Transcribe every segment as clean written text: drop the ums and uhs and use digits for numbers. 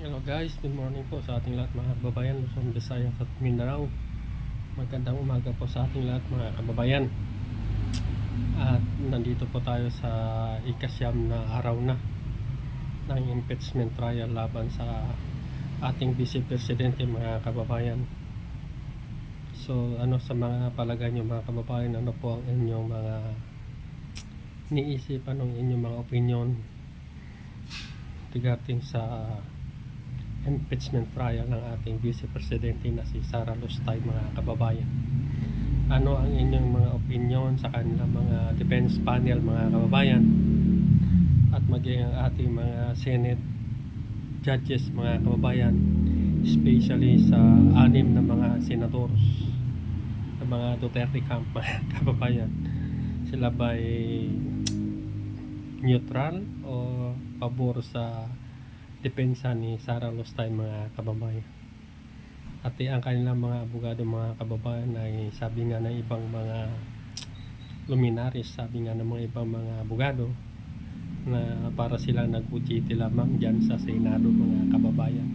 Hello guys, good morning po sa ating lahat mga kababayan Luzon, Visayas at Mindanao. Magandang umaga po sa ating lahat mga kababayan. At nandito po tayo sa ikasyam na araw na ng impeachment trial laban sa ating Vice Presidente mga kababayan. So ano sa mga palagay nyo mga kababayan, ano po ang inyong mga niisipan ng inyong mga opinion regarding sa impeachment trial ng ating Vice Presidente na si Sara Lustay mga kababayan? Ano ang inyong mga opinion sa kanilang mga defense panel mga kababayan, at maging ang ating mga Senate judges mga kababayan, especially sa anim na mga senators sa mga Duterte camp mga kababayan? Sila ba'y neutral o pabor sa depensa ni Sara Lustay mga kababayan? At ang kanilang mga abogado mga kababayan ay sabi nga ng ibang mga luminaries, sabi nga ng mga ibang mga abogado na para sila nag-UGT lamang dyan sa Senado mga kababayan.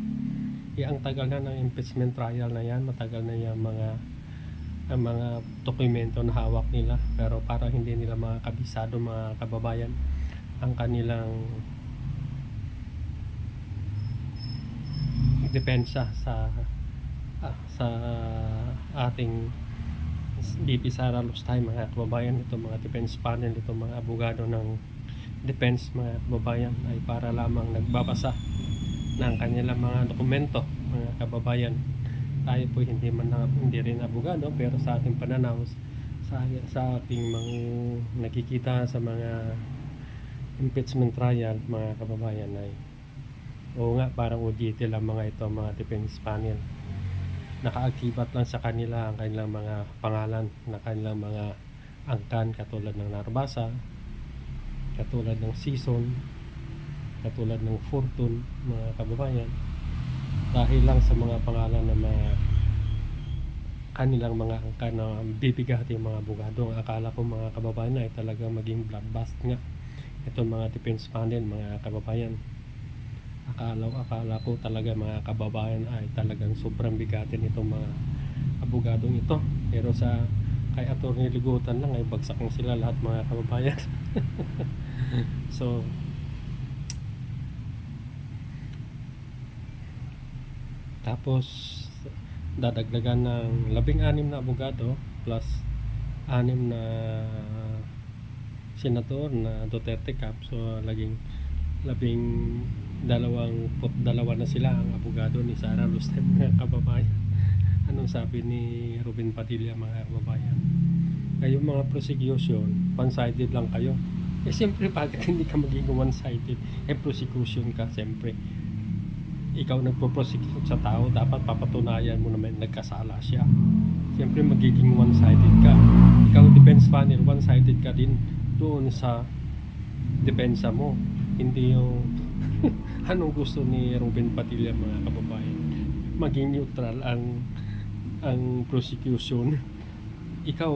Ang tagal na ng impeachment trial na yan, matagal na yung ang mga dokumento na hawak nila, pero parang hindi nila mga kabisado mga kababayan ang kanilang depensa sa ating VP Sara Lustay mga kababayan. Ito mga defense panel, ito mga abogado ng defense mga kababayan ay para lamang nagbabasa ng kanilang mga dokumento mga kababayan. Tayo po hindi rin abogado, pero sa ating pananaw, sa ating mga nakikita sa mga impeachment trial mga kababayan, ay oo nga, parang OJT lang mga ito mga defense panel. Nakaakibat lang sa kanila ang kanilang mga pangalan na kanilang mga angkan, katulad ng Narbasa, katulad ng Season, katulad ng Fortune mga kababayan, dahil lang sa mga pangalan ng mga kanilang mga angkan na bibigati mga abogado. Ang akala ko mga kababayan ay talagang maging bloodbath nga itong mga defense panel mga kababayan. Akala ko talaga mga kababayan ay talagang sobrang bigatin itong mga abogadong ito, pero sa kay Attorney Ligutan lang ay bagsak na sila lahat mga kababayan. So tapos dadagdagan ng 16 na abogado plus 6 na senador na Duterte Cap. So dalawa na sila ang abogado ni Sara Lustay mga kababayan. Anong sabi ni Ruben Padilla mga kababayan? Kayo mga prosecution, one-sided lang kayo. Siyempre, bakit hindi ka maging one-sided? Prosecution ka, siyempre ikaw nagpo-prosecute sa tao, dapat papatunayan mo naman nagkasala siya. Siyempre magiging one-sided ka. Ikaw defense panel, one-sided ka din doon sa depensa mo, hindi yung anong gusto ni Ruben Padilla mga kababayan, maging neutral ang prosecution. Ikaw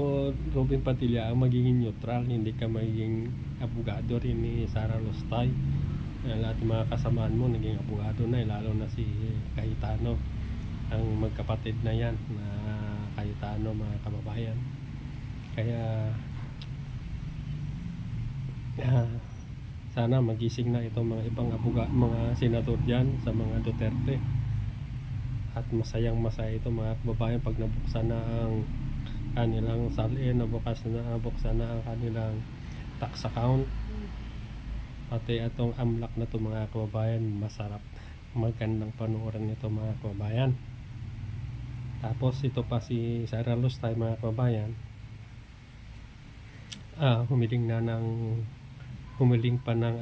Ruben Padilla ang magiging neutral, hindi ka magiging abogado rin ni Sara Lustay. Lahat ng mga kasamaan mo naging abogado na, lalo na si Cayetano, ang magkapatid na yan na Cayetano mga kababayan. Kaya sana magising na itong mga ibang mga senador dyan sa mga Duterte, at masaya ito mga kababayan pag nabuksan na ang kanilang salin, nabuksan na ang kanilang tax account, pati itong AMLAC na ito mga kababayan. Masarap, magandang panoorin nito mga kababayan. Tapos ito pa si Sara Lustay mga kababayan, humiling pa ng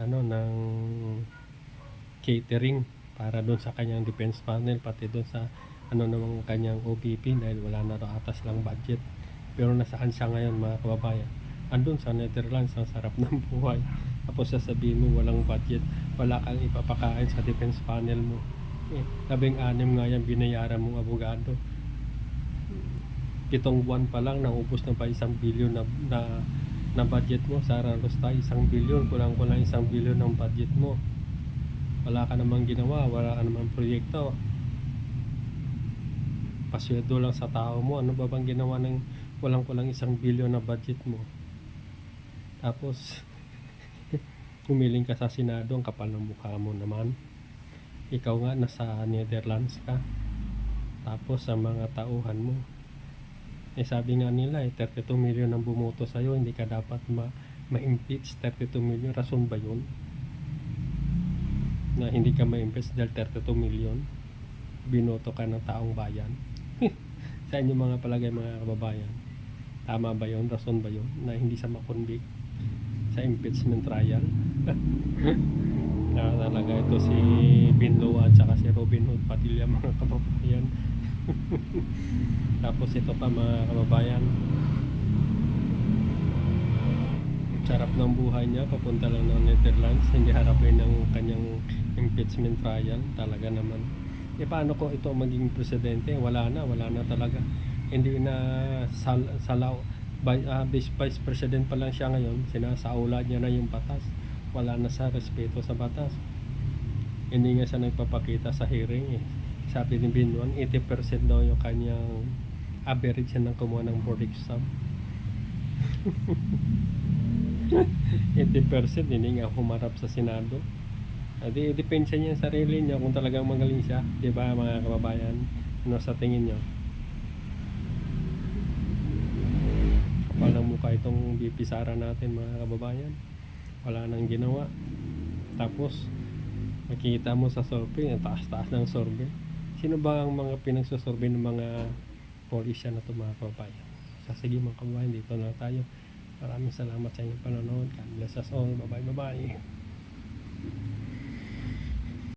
catering para doon sa kanyang defense panel, pati doon sa namang kanyang OPP, dahil wala na daw atas lang budget. Pero nasaan siya ngayon mga kababayan? Andun sa Netherlands, ang sarap ng buhay. Tapos sasabihin mo walang budget, wala kang ipapakain sa defense panel mo. 16 nga yan binayaran mong abogado. 7 buwan pa lang naubos na pa 1 billion na budget mo. Sara Lustay, 1 billion, kulang-kulang 1 billion ng budget mo. Wala ka namang ginawa, wala ka namang proyekto. Pasweldo lang sa tao mo. Ano ba bang ginawa ng walang-kulang 1 billion na budget mo? Tapos, humiling ka sa Senado, ang kapal ng mukha mo naman. Ikaw nga nasa Netherlands ka. Tapos sa mga tauhan mo. Sabi nga nila 32 million ang bumoto sa'yo, hindi ka dapat ma-impeach. 32 million, rason ba yun? Na hindi ka ma-impeach dahil 32 million binoto ka ng taong bayan. Sa inyo mga palagay mga kababayan, tama ba yun? Rason ba yun na hindi sa makonvict sa impeachment trial? Na talaga ito si Binlo at saka si Robin Hood Padilla mga kababayan. Tapos ito pa mga kababayan, sarap ng buhay niya, papunta lang ng Netherlands, hindi harapin ng kanyang impeachment trial. Talaga naman, paano ko ito maging presidente? Wala na talaga. Hindi na salaw, vice president pa lang siya ngayon, sinasaula niya na yung batas. Wala na sa respeto sa batas. Hindi nga siya nagpapakita sa hearing Sabi ni Binwan, 80% daw yung kanyang average ng kumuha ng board exam. 80% hindi nga humarap sa Senado. Depensa niya sa sarili niya kung talagang magaling siya. Diba mga kababayan? Ano sa tingin niyo? Kapal ng mukha itong VP Sara natin mga kababayan. Wala nang ginawa. Tapos makikita mo sa survey, ang taas-taas ng survey. Sino ba ang mga pinagsusurvey ng mga politician na ito mga kababayan? Sige mga kababayan, dito na tayo. Maraming salamat sa inyong panonood. God bless us all. Bye bye.